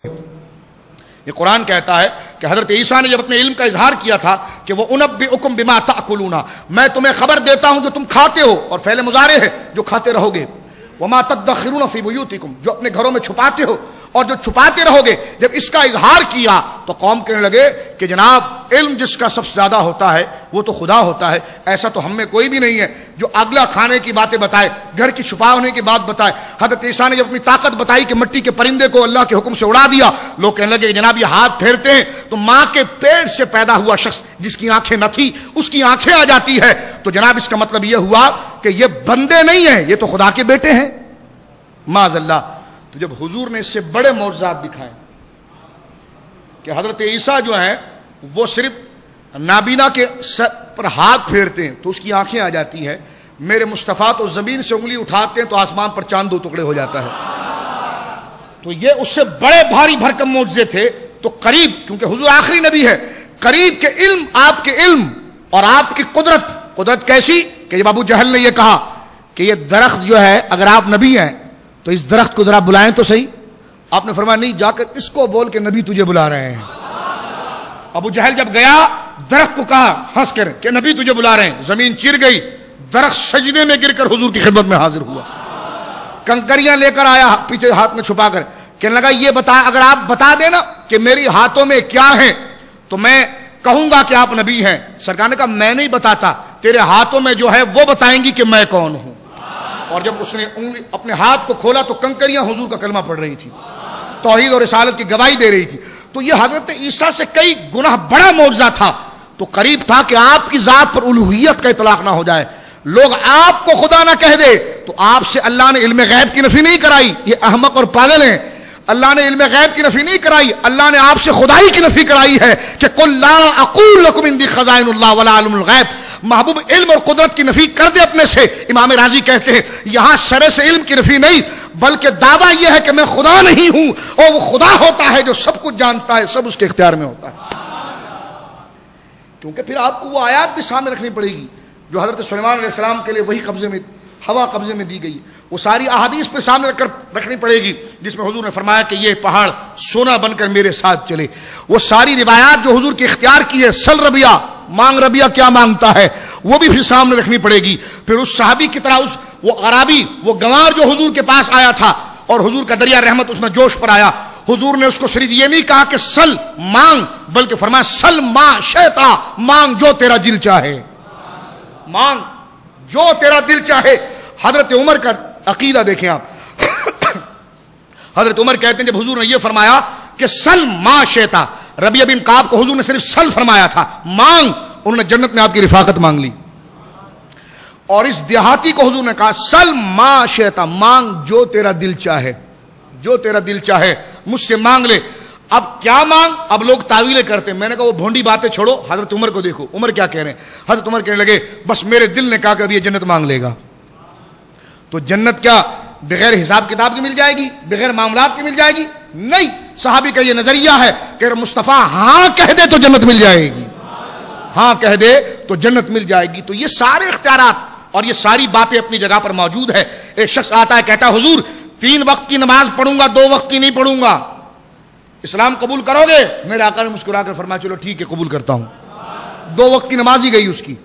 یہ قرآن کہتا ہے کہ حضرت عیسیٰ نے جب اپنے علم کا اظہار کیا تھا کہ وہ انبئکم بما تاکلون، میں تمہیں خبر دیتا ہوں جو تم کھاتے ہو، اور فعل مضارع ہے جو کھاتے رہو گے، وما تدخرون فی بیوتکم، جو اپنے گھروں میں چھپاتے ہو اور جو چھپاتے رہو گے۔ جب اس کا اظہار کیا تو قوم کہنے لگے کہ جناب علم جس کا سب سے زیادہ ہوتا ہے وہ تو خدا ہوتا ہے، ایسا تو ہم میں کوئی بھی نہیں ہے جو اگلا کھانے کی باتیں بتائے، گھر کی چھپا ہونے کی بات بتائے۔ حضرت عیسیٰ نے جب اپنی طاقت بتائی کہ مٹی کے پرندے کو اللہ کے حکم سے اڑا دیا، لوگ کہنے لگے کہ جناب یہ ہاتھ پھیرتے ہیں تو ماں کے پیٹ سے پیدا ہوا شخص جس کی آنکھیں نہ تھی اس کی آنکھیں آ جاتی ہے، تو جناب اس کا مطلب یہ ہوا کہ یہ بندے نہیں ہیں، یہ تو خدا کے بیٹے ہیں معاذ اللہ۔ تو جب حضور نے اس سے بڑے معجزات دکھائے کہ حضرت عیسیٰ جو ہیں وہ صرف نابینا کے سر پر ہاتھ پھیرتے ہیں تو اس کی آنکھیں آ جاتی ہے، میرے مصطفیٰ تو زمین سے انگلی اٹھاتے ہیں تو آسمان پر چاند دو ٹکڑے ہو جاتا ہے، تو یہ اس سے بڑے بھاری بھرکم معجزے تھے۔ تو قریب، کیونکہ حضور آخری نبی ہے، قریب کے علم، آپ کے علم اور آپ کی قدرت کیسی کہ جب ابو جہل نے یہ کہا کہ یہ درخت جو ہے اگر آپ نبی ہیں تو اس درخت کو ذرا بلائیں تو صحیح، آپ نے فرمایا نہیں، جا کر اس کو بول کہ نبی تجھے بلا رہے ہیں۔ ابو جہل جب گیا درخت کو کہا ہنس کر کہ نبی تجھے بلا رہے ہیں، زمین چیر گئی، درخت سجدے میں گر کر حضور کی خدمت میں حاضر ہوا، کنکریاں لے کر آیا پیچھے ہاتھ میں چھپا کر، کہنے لگا یہ بتا، اگر آپ بتا دینا کہ میری ہاتھوں میں کیا ہے تو میں کہوں گا کہ آپ نبی ہیں۔ سرکار نے کہا میں نہیں بتاتا، تیرے ہاتھوں میں جو ہے وہ بتائیں گی کہ میں کون ہوں۔ اور جب اس نے اپنے ہاتھ کو کھولا تو کنکریاں حضور کا کلمہ پڑھ رہی تھی، توحید اور رسالت کی گواہی دے رہی تھی۔ تو یہ حضرت عیسیٰ سے کئی گناہ بڑا معجزہ تھا، تو قریب تھا کہ آپ کی ذات پر الوہیت کا اطلاق نہ ہو جائے، لوگ آپ کو خدا نہ کہہ دے، تو آپ سے اللہ نے علم غیب کی نفی نہیں کرائی، یہ احمق اور پاگل ہیں۔ اللہ نے علم غیب کی نفی نہیں کرائی، اللہ نے آپ سے خدائی کی نفی کرائی ہے کہ قل لا اقول لکم عندی خزائن اللہ ولا علم الغیب۔ محبوب علم اور قدرت کی نفی کر دے اپنے سے۔ امام راضی کہتے ہیں یہاں شرع سے علم کی نفی نہیں بلکہ دعویٰ یہ ہے کہ میں خدا نہیں ہوں، اور وہ خدا ہوتا ہے جو سب کچھ جانتا ہے، سب اس کے اختیار میں ہوتا ہے۔ کیونکہ پھر آپ کو وہ آیات بھی سامنے رکھنی پڑے گی جو حضرت سلیمان علیہ السلام کے لیے وہی قبضے میں، ہوا قبضے میں دی گئی، وہ ساری احادیث پہ سامنے رکھنی پڑے گی جس میں حضور نے فرمایا کہ یہ پہاڑ سونا بن کر میرے ساتھ چلے۔ وہ ساری روایات جو حضور کی اختیار کی ہے، سل ربیہ، مانگ ربیہ کیا مانگتا ہے، وہ بھی پھر سامنے رکھنی پڑے گی۔ پھر اس صحابی کی طرح وہ عرابی، وہ گنوار جو حضور کے پاس آیا تھا اور حضور کا دریا رحمت اس میں جوش پر آیا، حضور نے اس کو صرف یہ نہیں کہا کہ سل مانگ، بلکہ فرمایا سل ما شئتا، مانگ جو تیرا دل چاہے، مانگ جو تیرا دل چاہے۔ حضرت عمر کا عقیدہ دیکھیں آپ، حضرت عمر کہتے ہیں جب حضور نے یہ فرمایا کہ سل ما شئتا، ربیعہ بن کعب کو حضور نے صرف سل فرمایا تھا، مانگ، انہوں نے جنت میں آپ کی رفاقت مانگ لی۔ اور اس دیہاتی کو حضور نے کہا سل ما شئتا، مانگ جو تیرا دل چاہے، جو تیرا دل چاہے مجھ سے مانگ لے۔ اب کیا مانگ؟ اب لوگ تعویلیں کرتے ہیں، میں نے کہا وہ بھونڈی باتیں چھوڑو، حضرت عمر کو دیکھو، عمر کیا کہہ رہے ہیں۔ حضرت عمر کہنے لگے بس میرے دل نے کہا کہ اب یہ جنت مانگ لے گا۔ تو جنت کیا بغیر حساب کتاب کی مل جائے گی، بغیر معاملات کی مل جائے گی؟ نہیں، صحابی کا یہ نظریہ ہے کہ اگر مصطفیٰ ہاں کہہ دے تو جنت مل جائے گی، ہاں کہہ دے تو جنت مل جائے گی۔ تو یہ سارے اختیارات اور یہ ساری باتیں اپنی جگہ پر موجود ہے۔ ایک شخص آتا ہے کہتا ہے حضور 3 وقت کی نماز پڑھوں گا، 2 وقت کی نہیں پڑھوں گا، اسلام قبول کرو گے؟ میرے آقا نے مسکرا کر فرمایا چلو ٹھیک ہے قبول کرتا ہوں۔ 2 وقت کی نماز ہی گئی اس کی،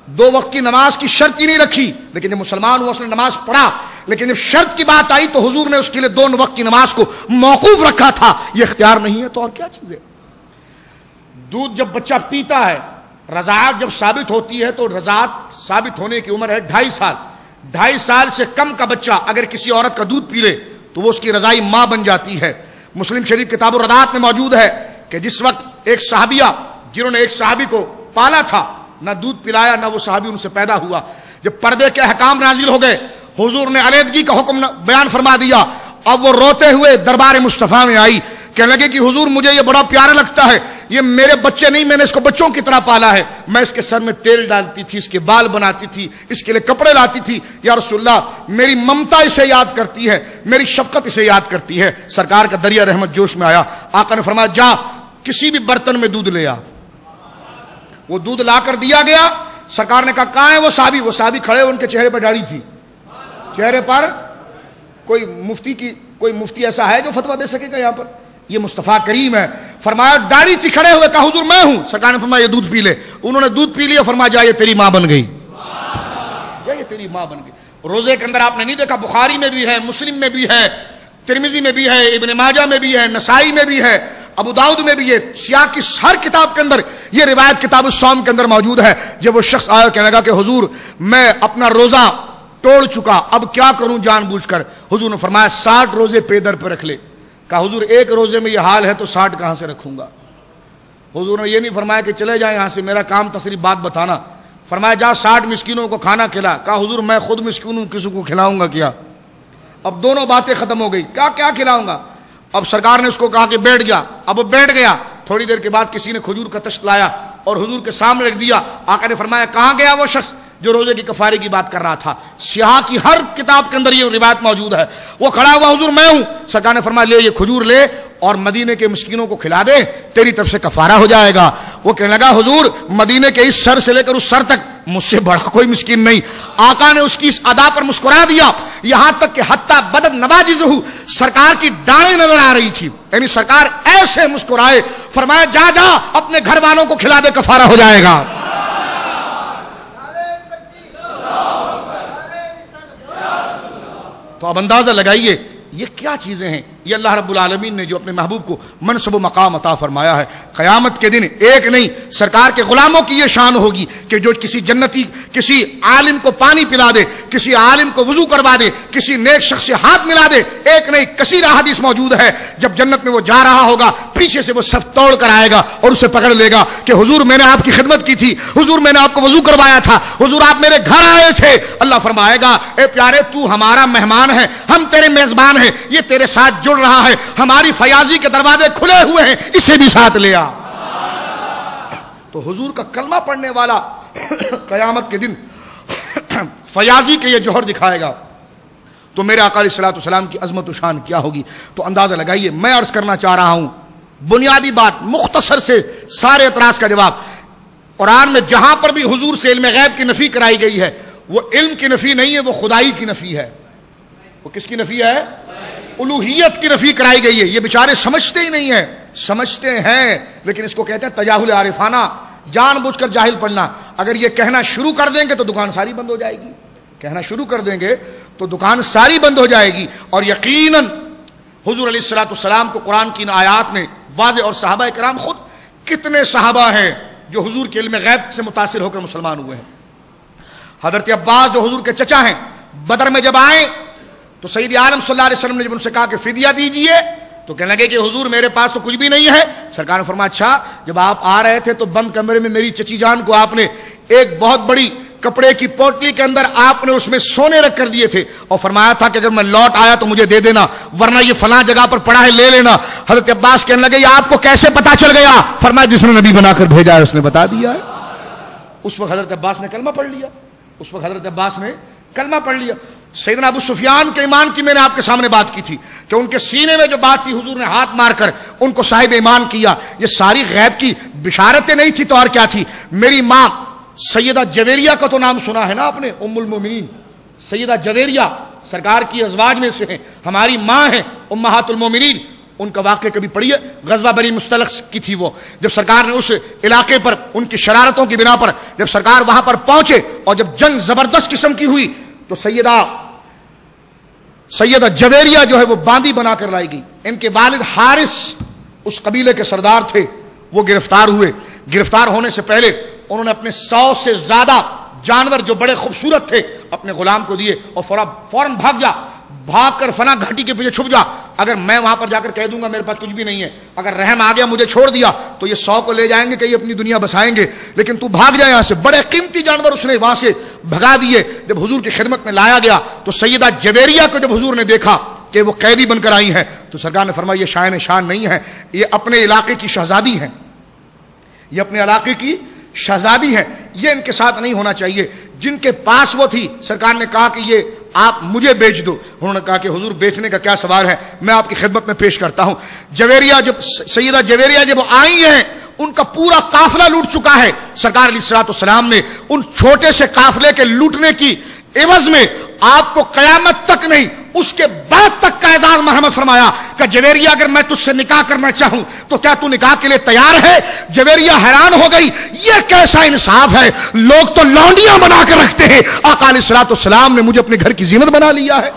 2 وقت کی نماز کی شرط ہی نہیں رکھی، لیکن جب مسلمان ہوا اس نے نماز پڑھا، لیکن جب شرط کی بات آئی تو حضور نے اس کے لیے 2 وقت کی نماز کو موقوف رکھا تھا۔ یہ اختیار نہیں ہے تو اور کیا چیز ہے؟ دودھ جب بچہ پیتا ہے، رضاعت جب ثابت ہوتی ہے تو رضاعت ثابت ہونے کی عمر ہے 2.5 سال۔ 2.5 سال سے کم کا بچہ اگر کسی عورت کا دودھ پی لے تو وہ اس کی رضائی ماں بن جاتی ہے۔ مسلم شریف کتاب الرضاعت میں موجود ہے کہ جس وقت ایک صحابیہ جنہوں نے ایک صحابی کو پالا تھا، نہ دودھ پلایا نہ وہ صحابی ان سے پیدا ہوا، جب پردے کے احکام نازل ہو گئے، حضور نے علیحدگی کا حکم بیان فرما دیا، اب وہ روتے ہوئے دربار مصطفیٰ میں آئی، کہنے لگے کہ حضور مجھے یہ بڑا پیارا لگتا ہے، یہ میرے بچے نہیں، میں نے اس کو بچوں کی طرح پالا ہے، میں اس کے سر میں تیل ڈالتی تھی، اس کے بال بناتی تھی، اس کے لیے کپڑے لاتی تھی، یا رسول اللہ میری ممتا اسے یاد کرتی ہے، میری شفقت اسے یاد کرتی ہے۔ سرکار کا دریا رحمت جوش میں آیا، آقا نے فرمایا جا کسی بھی برتن میں دودھ لے آ۔ وہ دودھ لا کر دیا گیا۔ سرکار نے کہا کہاں ہے وہ صحابی؟ وہ صحابی کھڑے، ان کے چہرے پر داڑھی تھی، چہرے پر کوئی مفتی ایسا ہے جو فتویٰ دے سکے گا یہاں پر؟ یہ مصطفیٰ کریم ہے. فرمایا داڑھی سے کھڑے ہوئے, کہا حضور میں ہوں. سرکار نے فرمایا یہ دودھ پی لے. انہوں نے دودھ پی لیا, فرمایا جا یہ تیری ماں بن گئی, جا یہ تیری ماں بن گئی. روزے کے اندر آپ نے نہیں دیکھا, بخاری میں بھی ہے, مسلم میں بھی ہے, ترمذی میں بھی ہے, ابن ماجہ میں بھی ہے, نسائی میں بھی ہے, ابو داؤد میں بھی ہے, سیاق کی ہر کتاب کے اندر یہ روایت کتاب الصوم کے اندر موجود ہے. جب وہ شخص آیا کہنے لگا کہ حضور میں اپنا روزہ توڑ چکا, اب کیا کروں جان بوجھ کر. حضور نے فرمایا 60 روزے پیدر پہ رکھ لے. کہا حضور ایک روزے میں یہ حال ہے تو 60 کہاں سے رکھوں گا. حضور نے یہ نہیں فرمایا کہ چلے جائیں یہاں سے, میرا کام تھا صرف بات بتانا. فرمایا جا 60 مسکینوں کو کھانا کھلا. کہا حضور میں خود مسکین ہوں, کسی کو کھلاؤں گا کیا. اب دونوں باتیں ختم ہو گئی. کیا کھلاؤں گا. اب سرکار نے اس کو کہا کہ بیٹھ جا. اب وہ بیٹھ گیا. تھوڑی دیر کے بعد کسی نے کھجور کا تشت لایا اور حضور کے سامنے رکھ دیا. آقا نے فرمایا کہاں گیا وہ شخص جو روزے کی کفارے کی بات کر رہا تھا. سیاہ کی ہر کتاب کے اندر یہ روایت موجود ہے. وہ کھڑا ہوا, حضور میں ہوں. سرکار نے فرمایا لے یہ کھجور لے اور مدینے کے مسکینوں کو کھلا دے, تیری طرف سے کفارہ ہو جائے گا. وہ کہنے لگا حضور مدینے کے اس سر سے لے کر اس سر تک مجھ سے بڑا کوئی مسکین نہیں. آقا نے اس کی اس ادا پر مسکرا دیا, یہاں تک کہ حتی بدت نواجذہ, سرکار کی ڈاڑیں نظر آ رہی تھی. یعنی سرکار ایسے مسکرائے. فرمایا جا جا اپنے گھر والوں کو کھلا دے, کفارہ ہو جائے گا. تو اب اندازہ لگائیے یہ کیا چیزیں ہیں. یہ اللہ رب العالمین نے جو اپنے محبوب کو منصب و مقام عطا فرمایا ہے. قیامت کے دن ایک نہیں سرکار کے غلاموں کی یہ شان ہوگی کہ جو کسی جنتی کسی عالم کو پانی پلا دے, کسی عالم کو وضو کروا دے, کسی نیک شخص سے ہاتھ ملا دے. ایک نہیں کثیر احادیث موجود ہے. جب جنت میں وہ جا رہا ہوگا پیچھے سے وہ صف توڑ کر آئے گا اور اسے پکڑ لے گا کہ حضور میں نے آپ کی خدمت کی تھی, حضور میں نے آپ کو وضو کروایا تھا, حضور آپ میرے گھر آئے تھے. اللہ فرمائے گا اے پیارے تو ہمارا مہمان ہے, ہم تیرے میزبان ہیں, یہ تیرے ساتھ جڑ رہا ہے, ہماری فیاضی کے دروازے کھلے ہوئے ہیں, اسے بھی ساتھ لے آ. تو حضور کا کلمہ پڑھنے والا قیامت کے دن فیاضی کے یہ جوہر دکھائے گا تو میرے آقا علیہ الصلوۃ والسلام کی عظمت و شان کیا ہوگی. تو اندازہ لگائیے. میں عرض کرنا چاہ رہا ہوں بنیادی بات, مختصر سے سارے اعتراض کا جواب. قرآن میں جہاں پر بھی حضور سے علم غیب کی نفی کرائی گئی ہے وہ علم کی نفی نہیں ہے, وہ خدائی کی نفی ہے. وہ کس کی نفی ہے؟ الوہیت کی نفی کرائی گئی ہے. یہ بیچارے سمجھتے ہی نہیں ہیں, سمجھتے ہیں لیکن اس کو کہتے ہیں تجاہل عارفانہ, جان بوجھ کر جاہل پڑھنا. اگر یہ کہنا شروع کر دیں گے تو دکان ساری بند ہو جائے گی, کہنا شروع کر دیں گے تو دکان ساری بند ہو جائے گی. اور یقیناً حضور علیہ الصلوۃ والسلام کو قرآن کی ان آیات نے واضح, اور صحابہ کرام خود کتنے صحابہ ہیں جو حضور کے علم غیب سے متاثر ہو کر مسلمان ہوئے ہیں. حضرت عباس جو حضور کے چچا ہیں, بدر میں جب آئے تو سید عالم صلی اللہ علیہ وسلم نے جب ان سے کہا کہ فدیہ دیجئے تو کہنے لگے کہ حضور میرے پاس تو کچھ بھی نہیں ہے. سرکار نے فرمایا اچھا جب آپ آ رہے تھے تو بند کمرے میں میری چچی جان کو آپ نے ایک بہت بڑی کپڑے کی پوٹلی کے اندر آپ نے اس میں سونے رکھ کر دیے تھے اور فرمایا تھا کہ اگر میں لوٹ آیا تو مجھے دے دینا, ورنہ یہ فلاں جگہ پر پڑا ہے لے لینا. حضرت عباس کہنے لگے یہ آپ کو کیسے پتا چل گیا؟ فرمایا جس نے نبی بنا کر بھیجا ہے اس نے بتا دیا ہے. اس وقت حضرت عباس نے کلمہ پڑھ لیا, اس وقت حضرت عباس نے کلمہ پڑھ لیا. سیدنا ابو سفیان کے ایمان کی میں نے آپ کے سامنے بات کی تھی کہ ان کے سینے میں جو بات تھی حضور نے ہاتھ مار کر ان کو صاحب ایمان کیا. یہ ساری غیب کی بشارتیں نہیں تھی تو اور کیا تھی. میری ماں سیدہ جویریہ کا تو نام سنا ہے نا آپ نے, ام المومنین سیدہ جویریہ سرکار کی ازواج میں سے ہیں, ہماری ماں ہیں امہات المومنین. ان کا واقعہ کبھی پڑھیے, غزوہ بنی مستلق کی تھی وہ, جب سرکار نے اس علاقے پر ان کی شرارتوں کی بنا پر جب سرکار وہاں پر پہنچے اور جب جنگ زبردست قسم کی ہوئی تو سیدہ جویریہ جو ہے وہ باندی بنا کر لائی گئی. ان کے والد حارث اس قبیلے کے سردار تھے, وہ گرفتار ہوئے. گرفتار ہونے سے پہلے انہوں نے اپنے 100 سے زیادہ جانور جو بڑے خوبصورت تھے اپنے غلام کو دیے اور فوراً بھاگ جا, بھاگ کر فنا گھاٹی کے پیچھے چھپ جا. اگر میں وہاں پر جا کر کہہ دوں گا میرے پاس کچھ بھی نہیں ہے, اگر رحم آ گیا مجھے چھوڑ دیا تو یہ 100 کو لے جائیں گے کہیں اپنی دنیا بسائیں گے, لیکن تو بھاگ جائے یہاں سے. بڑے قیمتی جانور اس نے وہاں سے بھگا دیے. جب حضور کی خدمت میں لایا گیا تو سیدہ جویریہ کو جب حضور نے دیکھا کہ وہ قیدی بن کر آئی ہیں تو سرکار نے فرمایا یہ شائن شان نہیں ہے, یہ اپنے علاقے کی شہزادی ہیں, یہ اپنے علاقے کی شہزادی ہے, یہ ان کے ساتھ نہیں ہونا چاہیے. جن کے پاس وہ تھی سرکار نے کہا کہ یہ آپ مجھے بیچ دو. انہوں نے کہا کہ حضور بیچنے کا کیا سوال ہے, میں آپ کی خدمت میں پیش کرتا ہوں. جویریہ جب سیدہ جویریہ جب آئی ہیں ان کا پورا قافلہ لوٹ چکا ہے. سرکار علیہ الصلوۃ والسلام نے ان چھوٹے سے قافلے کے لوٹنے کی عوض میں آپ کو قیامت تک نہیں اس کے بعد تک کا اعزاز محمد فرمایا کہ جویریہ اگر میں تجھ سے نکاح کرنا چاہوں تو کیا تو نکاح کے لیے تیار ہے؟ جویریہ حیران ہو گئی، یہ کیسا انصاف ہے، لوگ تو لونڈیاں بنا کے رکھتے ہیں، آقا علیہ الصلوۃ والسلام نے مجھے اپنے گھر کی زینت بنا لیا ہے۔